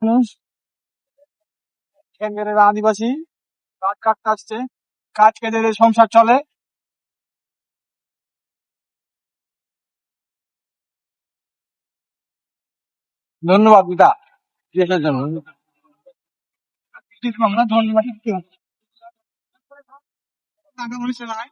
মানুষ এখানকার এরা আদিবাসী কাঠ কাটতে আসছে। কাঠ কেটে এদের সংসার চলে। ধন্যবাদ মিতা দেশের জন্য। আমরা ধন্যবাদ টাকা পয়সা নাই।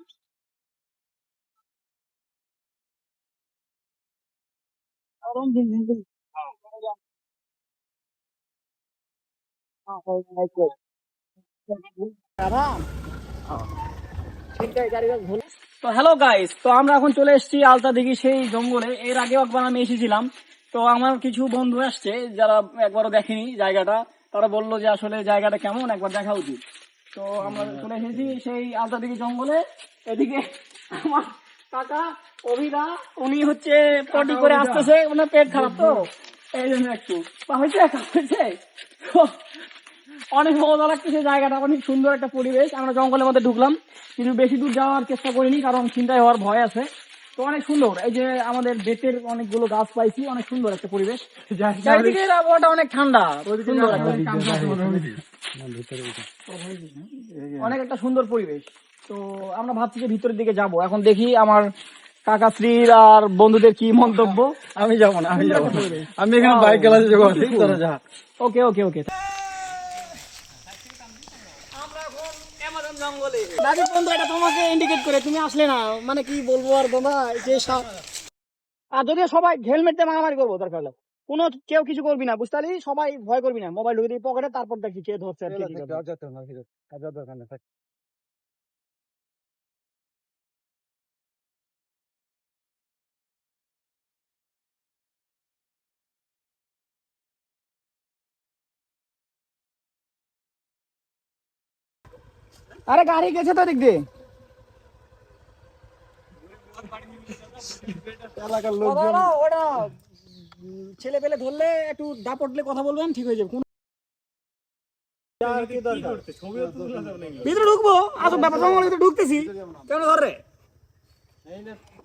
তো হ্যালো গাইস, তো আমরা এখন চলে এসেছি আলতা দিঘি সেই জঙ্গলে। এর আগেও একবার আমি এসেছিলাম। তো আমার কিছু বন্ধু আসছে যারা একবারও দেখেনি জায়গাটা। তারা বললো যে আসলে জায়গাটা কেমন, একবার দেখা উচিত। তো আমরা চলে এসেছি সেই আলতা দিঘি জঙ্গলে। এদিকে আমার কাকা অভিদা, উনি হচ্ছে পটি করে আসতেছে, মানে পেট খারাপ তো এই জন্য একটু হয়েছে হয়েছে। অনেক মজা লাগতেছে, জায়গাটা অনেক সুন্দর একটা পরিবেশ। আমরা জঙ্গলের মধ্যে ঢুকলাম, কিন্তু বেশি দূর যাওয়ার চেষ্টা করিনি কারণ চিন্তায় হওয়ার ভয় আছে। তো অনেক সুন্দর, এই যে আমাদের বেতের অনেকগুলো গাছ পাইছি, অনেক সুন্দর একটা পরিবেশ। চারিদিকে আবহাওয়াটা অনেক ঠান্ডা, সুন্দর অনেক একটা সুন্দর পরিবেশ। তো আমরা ভাবছি যে ভিতরের দিকে যাব। এখন দেখি আমার কাকাশ্রীর আর বন্ধুদের কি মন্তব্য। আমি যাবো না, আমি যাবো না। আমি এখানে বাইক ক্লাসে যাবো। তোরা যা। ওকে ওকে ওকে। দাদি বন্ধু, এটা তোমাকে ইন্ডিকেট করে তুমি আসলে না, মানে কি বলবো আর বাবা, যে আর যদি সবাই হেলমেট দিয়ে মারামারি করবো দরকার হলে, কোনো কেউ কিছু করবি না, বুঝতে পারলি? সবাই ভয় করবি না, মোবাইল ঢুকে দিবি পকেটে, তারপর দেখি কে ধরছে আর কে কি করবে। আরে গাড়ি গেছে তো দিক দিয়ে। এলাকার লোকজন ওটা ছেলে পেলে ধরলে একটু দাপটলে কথা বলবেন, ঠিক হয়ে যাবে। ভিতরে ঢুকবো, আসো ব্যাপার জঙ্গলের ভিতরে ঢুকতেছি, কেন ধরে?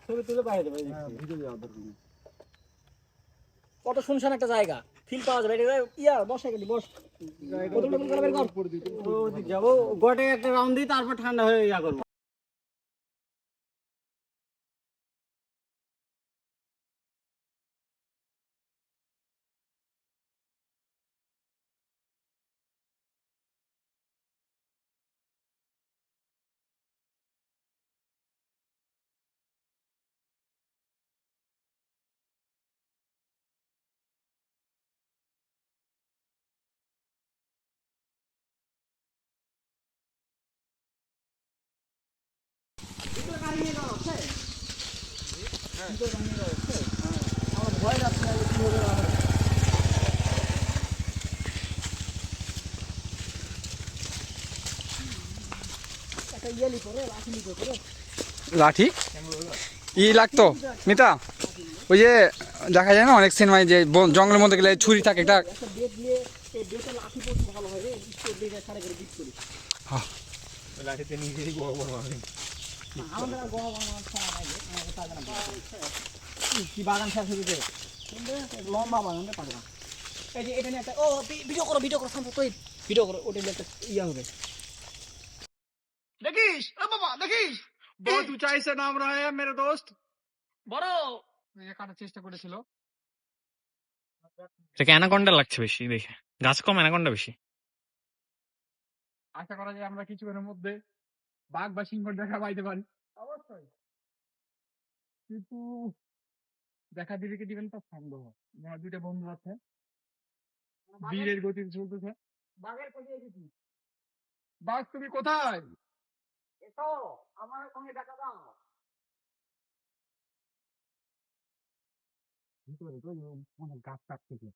ছবি তুলে বাইরে দেবে। কত শুনশান একটা জায়গা, ফিল পাওয়া যাবে। ইয়া বসে গেলি বস, যাবো গোটে একটা রাউন্ড দিই, তারপর ঠান্ডা হয়ে ইয়া করবো। ভয় যাচ্ছে না, কি হবে না হবে। একটা ইয়েলি করে লাঠি নিতে করে। লাঠি ই লাগতো মিতা, ওই যে দেখা যায় না অনেক সিনেমায় যে জঙ্গলের মধ্যে গেলে ছুরি থাকে একটা। একটা বেত দিয়ে, এই বেতে লাঠি পড়তে ভালো হয় রে, স্টোর দিয়ে সাড়ে করে বিট করি। লাঠিতে নিজেই বড় বড় আমি আমাদের আর গোয়া বানানোর সময় নাই রে, আমাদের পারবে না। কি বাগান শেষ হয়ে যেতে, কিন্তু লম্বা বাগানটা পারবে না। এই যে এটা নিয়ে একটা, ও ভিডিও করো শান্ত তুই, ভিডিও করো, ওটা নিয়ে একটা ইয়া হবে। দেখিস ও বাবা দেখিস বহুত উঁচাই সে নাম রहा है मेरे दोस्त। বড় কাটার চেষ্টা করেছিল। এটাকে অ্যানাকোন্ডা লাগছে বেশি দেখে, গাছ কম অ্যানাকোন্ডা বেশি। আশা করা যায় আমরা কিছুক্ষণের মধ্যে বাঘ বা সিংহ দেখা পাইতে পারি। অবশ্যই কিন্তু দেখা দিবে কি দিবেন তা সন্দেহ। আমার দুইটা বন্ধু আছে, বীরের গতিতে চলতেছে। বাঘের কোথায় এসেছি, বাঘ তুমি কোথায়? এসো আমার সঙ্গে দেখা দাও। ভিতরে তো অনেক গাছ কাটতেছে।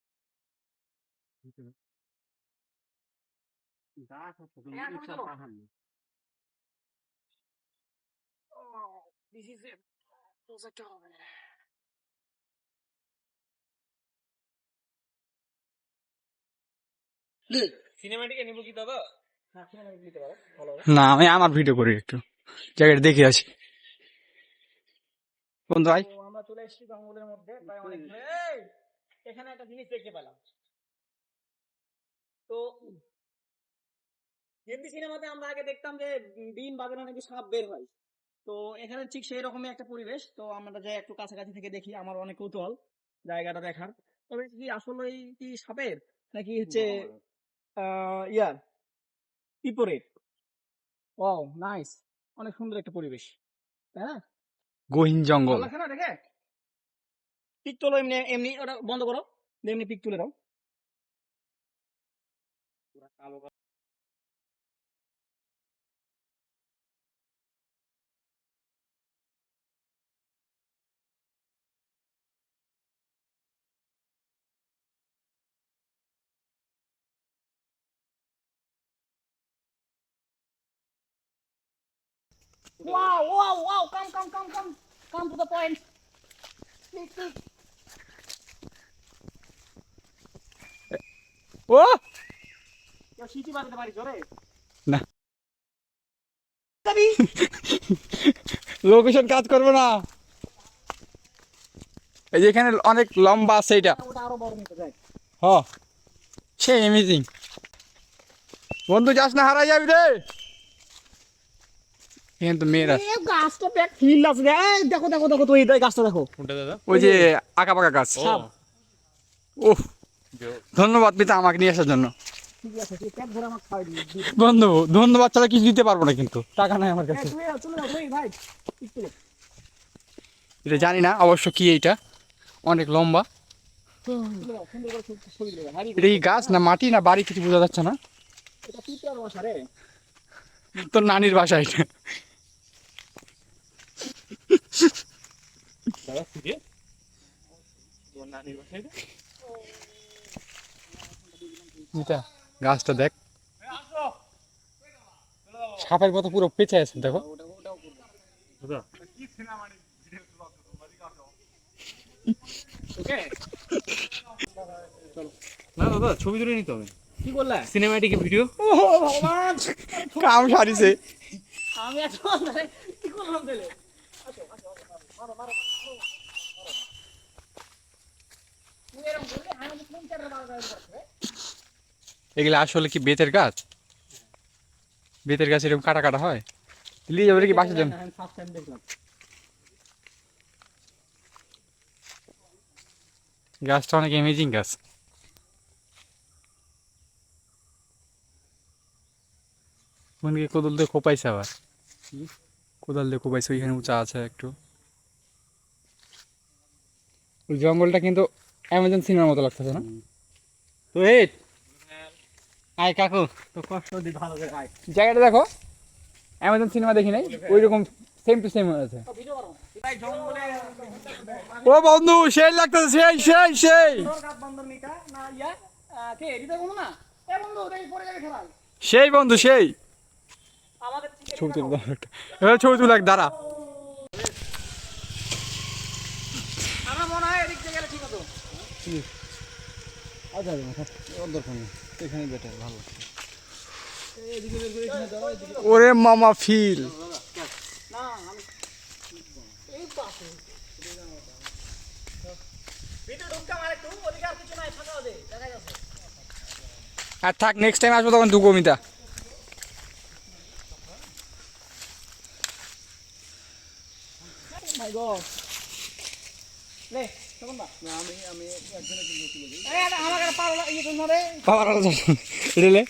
গাছ আছে কিন্তু উঁচা পাহাড় নেই। দিস ইজ প্রজেক্ট হবে। সিনেমাটিকে নিব কি দাদা? হ্যাঁ সিনেমা দিতে পারো, ভালো হবে। না, আমি আমার ভিডিও করি একটু, জায়গাটা দেখে আসি। বন্ধু আই, তো আমরা চলে এসেছি জঙ্গলের মধ্যে, প্রায় অনেক দূরে। এই, এখানে একটা জিনিস দেখতে পেলাম। তো হিন্দি সিনেমাতে আমরা আগে দেখতাম যে দিন বাদে নাকি সাপ বের হয়, তো এখানে ঠিক সেই রকমই একটা পরিবেশ। তো আমরা যাই একটু কাছাকাছি থেকে দেখি, আমার অনেক কৌতূহল জায়গাটা দেখার। তবে কি আসলে কি সাপের নাকি হচ্ছে ইয়ার পিঁপড়ের? ও নাইস, অনেক সুন্দর একটা পরিবেশ, তাই না? গহীন জঙ্গল। ভালো লাগছে না দেখে? পিক তোলো এমনি এমনি, ওটা বন্ধ করো, এমনি পিক তুলে দাও। Wow, wow, wow, come to the point. Speak. ও কেউ সিটি বাজাতে পারিস রে? না, লোকেশন কাজ করবে না। এই যে এখানে অনেক লম্বা আছে এটা। ওটা আরো বড় নিতে যায়। হ, সে অ্যামেজিং। বন্ধু যাস না, হারাই যাবি রে। এখানে তো মেয়েরা, এই গাছটা দেখ, ফিল আছে রে। এই দেখো দেখো দেখো, তো এই গাছটা দেখো। কোনটা দাদা? ওই যে আঁকা পাকা গাছ। সাপ। ওহ, ধন্যবাদ পিতা আমাকে নিয়ে আসার জন্য। ঠিক আছে, তুই পেট ভরে আমাকে খাওয়াই দিবি। বন্ধু ধন্যবাদ ছাড়া কিছু দিতে পারবো না, কিন্তু টাকা নাই আমার কাছে। চলে যাও তুই ভাই। ঠিক তুলো। এটা জানি না অবশ্য কি, এইটা অনেক লম্বা। তুলে দাও, সুন্দর করে ছবি তুলে দাও। হারি এটা কি গাছ না মাটি না বাড়ি কিছু বোঝা যাচ্ছে না। এটা পিঁপড়ার বাসা রে। তোর নানির বাসা এটা। দাদা থেকে তোমার নানির বাসায় এটা? এটা গাছটা দেখ, সাপের মতো পুরো পেঁচে আছে দেখো। দাদা ওকে, না দাদা ছবি তুলে নিতে হবে। কি বললা? Cinematic video. ও ভগবান, কাম সারিছে। আমি এখন কি করলাম তাহলে? আসো আসো মারো মারো মারো। তুই এরকম বললে আমি কোন চারটা মারা যাবে? এগুলা আসলে কি বেতের গাছ? বেতের গাছ এরকম কাটা কাটা হয়, লিয়ে যাবে কি বাসার জন্য? আমি ফার্স্ট টাইম দেখলাম। গাছটা অনেক অ্যামেজিং গাছ। মনকে কোদাল দিয়ে কোপাইছে আবার, কোদাল দিয়ে কোপাইছে। ওইখানে উঁচা আছে একটু। ওই জঙ্গলটা কিন্তু অ্যামাজন সিনেমার মতো লাগতেছে না? তো এই আয় কাকু, তো কষ্ট দি ভালো করে খাই। জায়গাটা দেখো, অ্যামাজন সিনেমা দেখি নাই, ওই রকম সেম টু সেম আছে। তো ভিডিও করো ভাই, জঙ্গলে ও বন্ধু সেই লাগতেছে, সেই তোর কাপ বন্ধন নিকা না ইয়া কে এডিটা বন্ধু না? এ বন্ধু দেখি পরে যাবে খেলা। সেই বন্ধু সেই। আমাদের ছবি তুলে দাও একটা। ছবি তুলে দাঁড়া। আমার মনে হয় এদিক থেকে গেলে ঠিক হতো। এখানে বেটার ভালো। ওরে মামা ফিল। না আমি এই পাশে ভিডিও ঢুকতে আমার একটু ওদিকে আর কিছু নাই, ফাঁকা হবে দেখা যাচ্ছে। আর থাক, নেক্সট টাইম আসবো তখন দুগো মিতা। মাই গড লে তখন না আমি একজনের জন্য তুলে দিই। এই আমাকে পারলা ইয়ে করুন রে। পাওয়ার আলো রেলে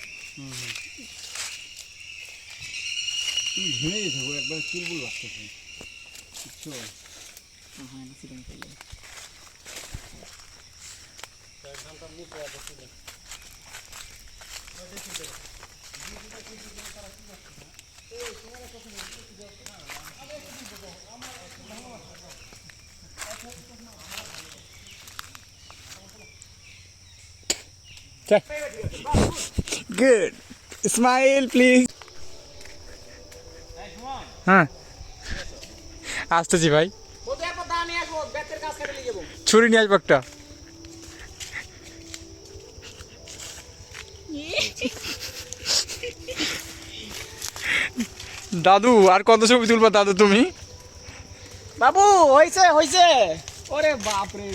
তুমি ঘেমে গেছো গো, একবার চুলবুল লাগতেছে। বুঝছো? হ্যাঁ সিস্টেম করলে গুড স্মাইল প্লিজ। হ্যাঁ আসতেছি ভাই, বলতে একবার দা নিয়ে আসবো, ব্যাটের কাজ কেটে নিয়ে যাবো। ছুরি নিয়ে আসবো একটা। দাদু আর কত ছবি তুলবা দাদু তুমি? বাবু হইছে হইছে। ওরে বাপ রে,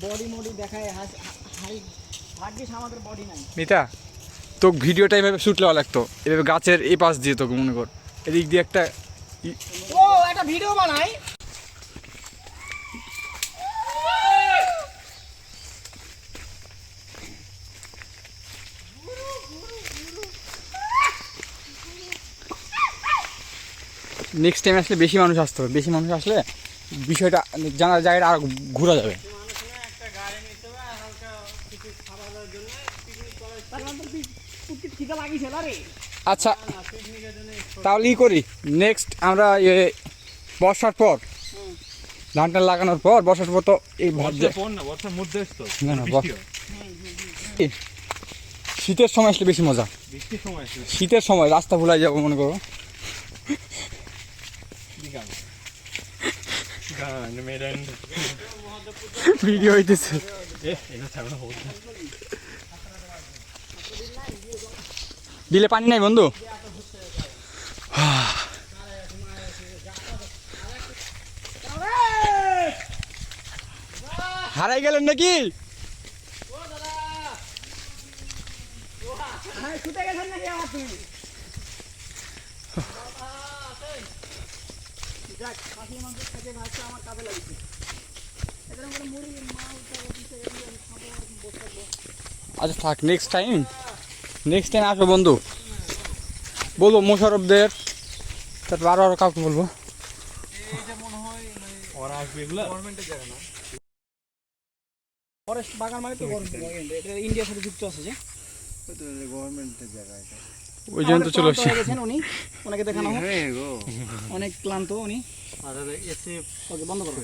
বডি মডি দেখায় হাই, ভাগ্যিস আমাদের বডি নাই। মিতা তো ভিডিওটা এভাবে শুট লওয়া লাগতো, এভাবে গাছের এই পাশ দিয়ে তোকে মনে কর এদিক দিয়ে একটা ও একটা ভিডিও বানাই। নেক্সট টাইম আসলে বেশি মানুষ আসতে হবে, বেশি মানুষ আসলে বিষয়টা জানার জায়গাটা আর ঘোরা যাবে। আচ্ছা তাহলে ই করি, নেক্সট আমরা বর্ষার পর ধানটা লাগানোর পর, বর্ষার পর তো এই বর্ষার মধ্যে আসতো না না শীতের সময় আসলে বেশি মজা। বৃষ্টির সময় আসতো শীতের সময় রাস্তা ভুলাই যাবো মনে করো। ভিডিও হইতেছে বিলে পানি নাই বন্ধু। হারাই গেলেন নাকি? আচ্ছা থাক, নেক্সট টাইম আসবো বন্ধু, বলবো মোশারফদের, তারপর আরো কাউকে বলবো। ওরা আসবে এগুলা গভর্নমেন্টের জায়গা না, ফরেস্ট বাগান মানে তো এটা ইন্ডিয়ার সাথে যুক্ত আছে যে গভর্নমেন্টের জায়গা এটা। ওই জন্য তো চলে আসছি। উনি ওনাকে দেখানো হোক, অনেক ক্লান্ত উনি। আর এসে ওকে বন্ধ করো।